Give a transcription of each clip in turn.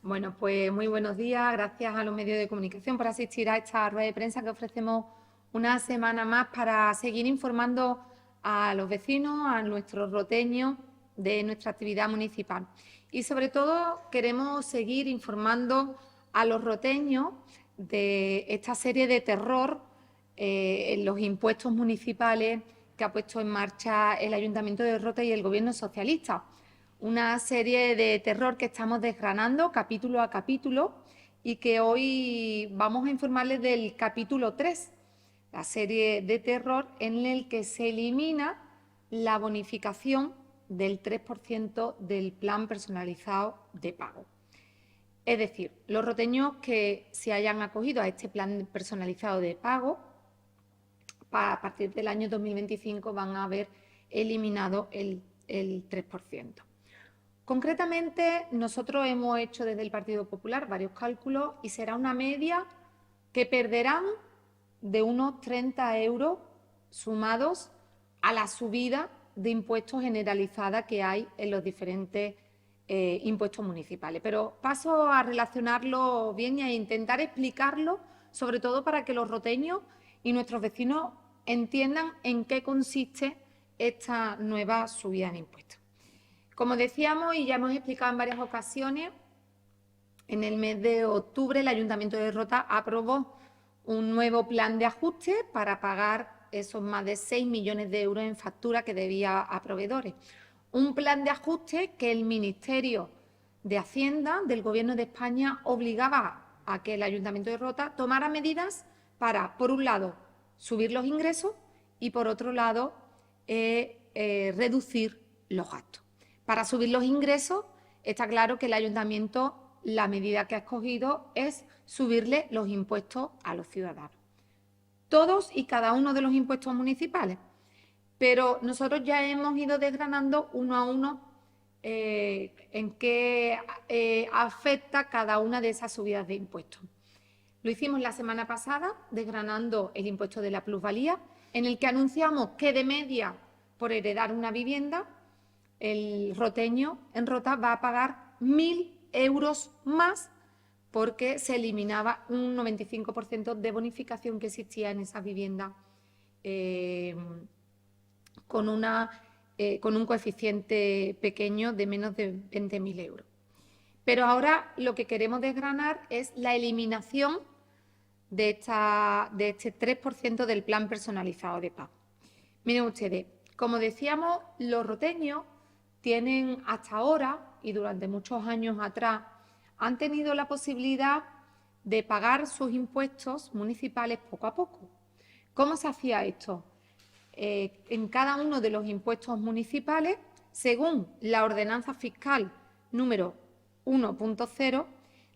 Bueno, pues muy buenos días. Gracias a los medios de comunicación por asistir a esta rueda de prensa que ofrecemos una semana más para seguir informando a los vecinos, a nuestros roteños de nuestra actividad municipal. Y sobre todo queremos seguir informando a los roteños de esta serie de terror en los impuestos municipales que ha puesto en marcha el Ayuntamiento de Rota y el Gobierno socialista. Una serie de terror que estamos desgranando capítulo a capítulo y que hoy vamos a informarles del capítulo 3, la serie de terror en el que se elimina la bonificación del 3% del plan personalizado de pago. Es decir, los roteños que se hayan acogido a este plan personalizado de pago, a partir del año 2025 van a haber eliminado el 3%. Concretamente, nosotros hemos hecho desde el Partido Popular varios cálculos y será una media que perderán de unos 30 euros sumados a la subida de impuestos generalizada que hay en los diferentes impuestos municipales. Pero paso a relacionarlo bien y a intentar explicarlo, sobre todo para que los roteños y nuestros vecinos entiendan en qué consiste esta nueva subida de impuestos. Como decíamos y ya hemos explicado en varias ocasiones, en el mes de octubre el Ayuntamiento de Rota aprobó un nuevo plan de ajuste para pagar esos más de 6 millones de euros en factura que debía a proveedores. Un plan de ajuste que el Ministerio de Hacienda del Gobierno de España obligaba a que el Ayuntamiento de Rota tomara medidas para, por un lado, subir los ingresos y, por otro lado, reducir los gastos. Para subir los ingresos, está claro que el ayuntamiento, la medida que ha escogido es subirle los impuestos a los ciudadanos. Todos y cada uno de los impuestos municipales. Pero nosotros ya hemos ido desgranando uno a uno en qué afecta cada una de esas subidas de impuestos. Lo hicimos la semana pasada, desgranando el impuesto de la plusvalía, en el que anunciamos que de media, por heredar una vivienda, el roteño en Rota va a pagar 1.000 euros más porque se eliminaba un 95% de bonificación que existía en esa vivienda con un coeficiente pequeño de menos de 20.000 euros. Pero ahora lo que queremos desgranar es la eliminación de este 3% del plan personalizado de pago. Miren ustedes, como decíamos, los roteños tienen hasta ahora y durante muchos años atrás han tenido la posibilidad de pagar sus impuestos municipales poco a poco. ¿Cómo se hacía esto? En cada uno de los impuestos municipales, según la ordenanza fiscal número 1.0,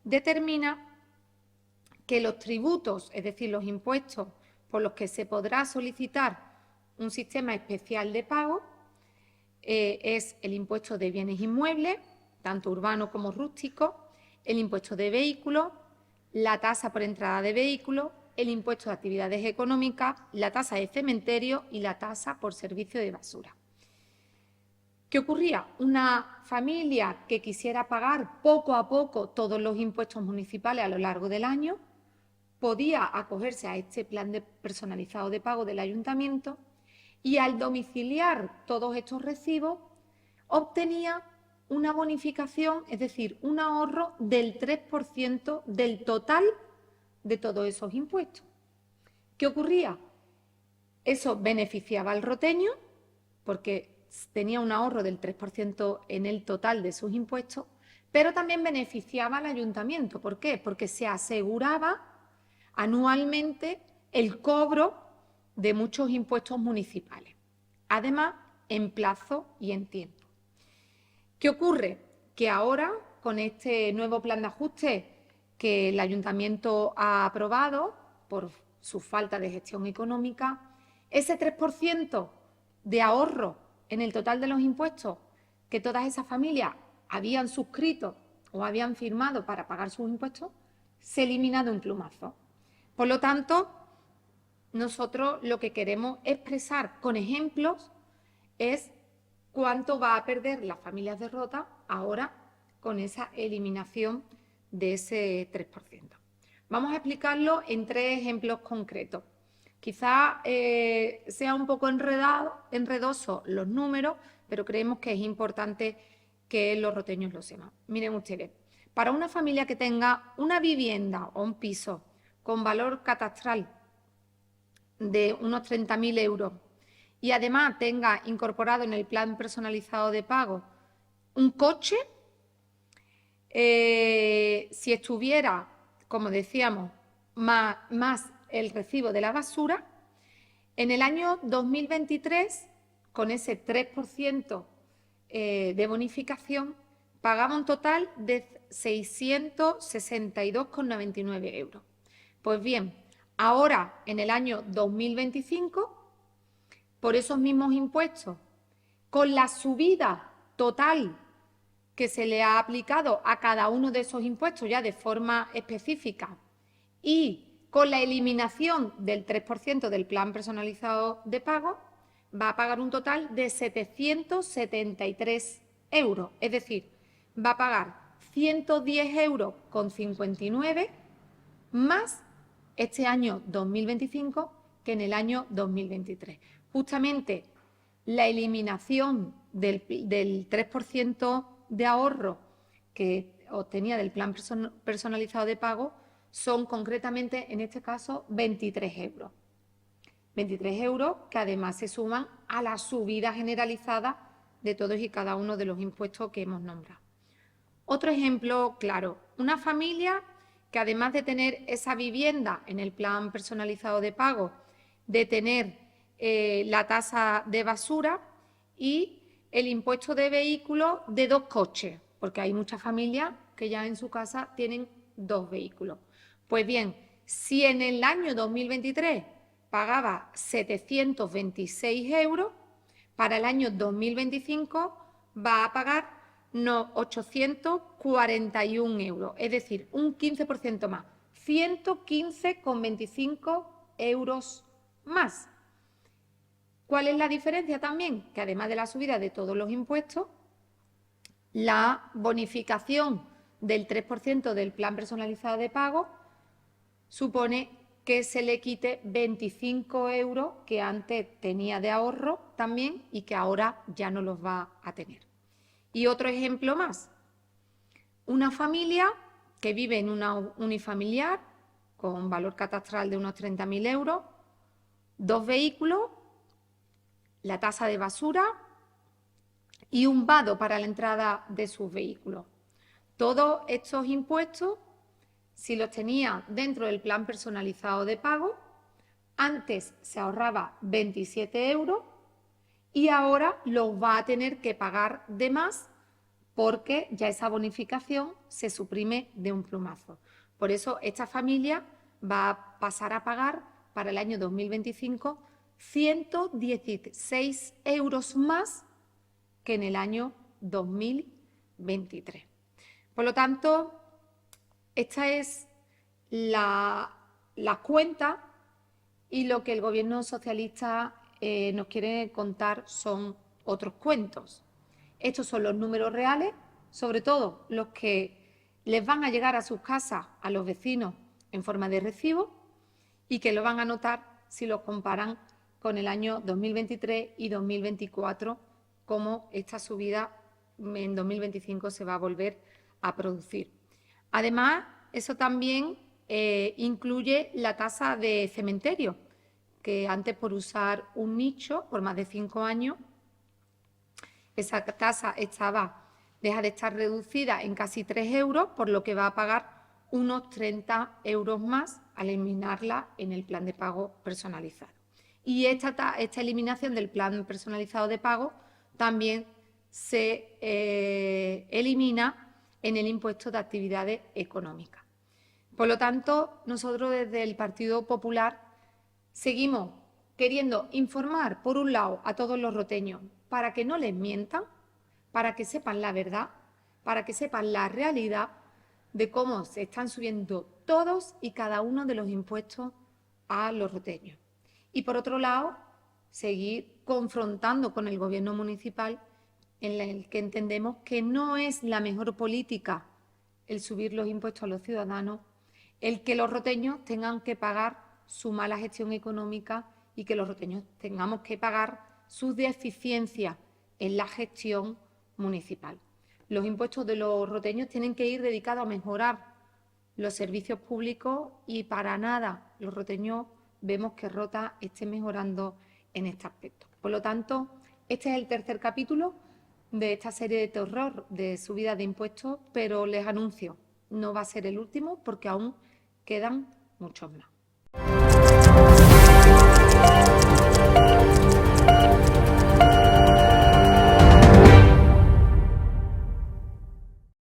determina que los tributos, es decir, los impuestos por los que se podrá solicitar un sistema especial de pago, es el impuesto de bienes inmuebles, tanto urbano como rústico, el impuesto de vehículos, la tasa por entrada de vehículos, el impuesto de actividades económicas, la tasa de cementerio y la tasa por servicio de basura. ¿Qué ocurría? Una familia que quisiera pagar poco a poco todos los impuestos municipales a lo largo del año podía acogerse a este plan personalizado de pago del ayuntamiento y al domiciliar todos estos recibos obtenía una bonificación, es decir, un ahorro del 3% del total de todos esos impuestos. ¿Qué ocurría? Eso beneficiaba al roteño porque tenía un ahorro del 3% en el total de sus impuestos, pero también beneficiaba al ayuntamiento. ¿Por qué? Porque se aseguraba anualmente el cobro de muchos impuestos municipales, además en plazo y en tiempo. ¿Qué ocurre? Que ahora, con este nuevo plan de ajuste que el ayuntamiento ha aprobado por su falta de gestión económica, ese 3% de ahorro en el total de los impuestos que todas esas familias habían suscrito o habían firmado para pagar sus impuestos, se elimina de un plumazo. Por lo tanto, nosotros lo que queremos expresar con ejemplos es cuánto va a perder las familias de Rota ahora con esa eliminación de ese 3%. Vamos a explicarlo en 3 ejemplos concretos. Quizá sea un poco enredoso los números, pero creemos que es importante que los roteños lo sepan. Miren ustedes, para una familia que tenga una vivienda o un piso con valor catastral de unos 30.000 euros y además tenga incorporado en el plan personalizado de pago un coche, si estuviera, como decíamos, más el recibo de la basura, en el año 2023, con ese 3% de bonificación, pagaba un total de 662,99 euros. Pues bien, ahora, en el año 2025, por esos mismos impuestos, con la subida total que se le ha aplicado a cada uno de esos impuestos ya de forma específica y con la eliminación del 3% del plan personalizado de pago, va a pagar un total de 773 euros. Es decir, va a pagar 110 euros con 59 más este año 2025 que en el año 2023. Justamente la eliminación del 3% de ahorro que obtenía del plan personalizado de pago son concretamente, en este caso, 23 euros. 23 euros que además se suman a la subida generalizada de todos y cada uno de los impuestos que hemos nombrado. Otro ejemplo claro, una familia que además de tener esa vivienda en el plan personalizado de pago, de tener la tasa de basura y el impuesto de vehículos de 2 coches, porque hay muchas familias que ya en su casa tienen 2 vehículos. Pues bien, si en el año 2023 pagaba 726 euros, para el año 2025 va a pagar 841 euros, es decir, un 15% más, 115,25 euros más. ¿Cuál es la diferencia también? Que además de la subida de todos los impuestos, la bonificación del 3% del plan personalizado de pago supone que se le quite 25 euros que antes tenía de ahorro también y que ahora ya no los va a tener. Y otro ejemplo más, una familia que vive en una unifamiliar con valor catastral de unos 30.000 euros, 2 vehículos, la tasa de basura y un vado para la entrada de sus vehículos. Todos estos impuestos, si los tenía dentro del plan personalizado de pago, antes se ahorraba 27 euros y ahora los va a tener que pagar de más porque ya esa bonificación se suprime de un plumazo. Por eso esta familia va a pasar a pagar para el año 2025 116 euros más que en el año 2023. Por lo tanto, esta es la cuenta y lo que el Gobierno socialista nos quiere contar son otros cuentos. Estos son los números reales, sobre todo los que les van a llegar a sus casas a los vecinos en forma de recibo y que lo van a notar si los comparan con el año 2023 y 2024, como esta subida en 2025 se va a volver a producir. Además, eso también incluye la tasa de cementerio, que antes por usar un nicho por más de 5 años, esa tasa deja de estar reducida en casi 3 euros, por lo que va a pagar unos 30 euros más al eliminarla en el plan de pago personalizado. Y esta eliminación del plan personalizado de pago también se elimina en el impuesto de actividades económicas. Por lo tanto, nosotros desde el Partido Popular seguimos queriendo informar, por un lado, a todos los roteños para que no les mientan, para que sepan la verdad, para que sepan la realidad de cómo se están subiendo todos y cada uno de los impuestos a los roteños. Y por otro lado, seguir confrontando con el Gobierno municipal en el que entendemos que no es la mejor política el subir los impuestos a los ciudadanos, el que los roteños tengan que pagar su mala gestión económica y que los roteños tengamos que pagar sus deficiencias en la gestión municipal. Los impuestos de los roteños tienen que ir dedicados a mejorar los servicios públicos y para nada los roteños vemos que Rota esté mejorando en este aspecto. Por lo tanto, este es el tercer capítulo de esta serie de terror de subida de impuestos, pero les anuncio, no va a ser el último porque aún quedan muchos más.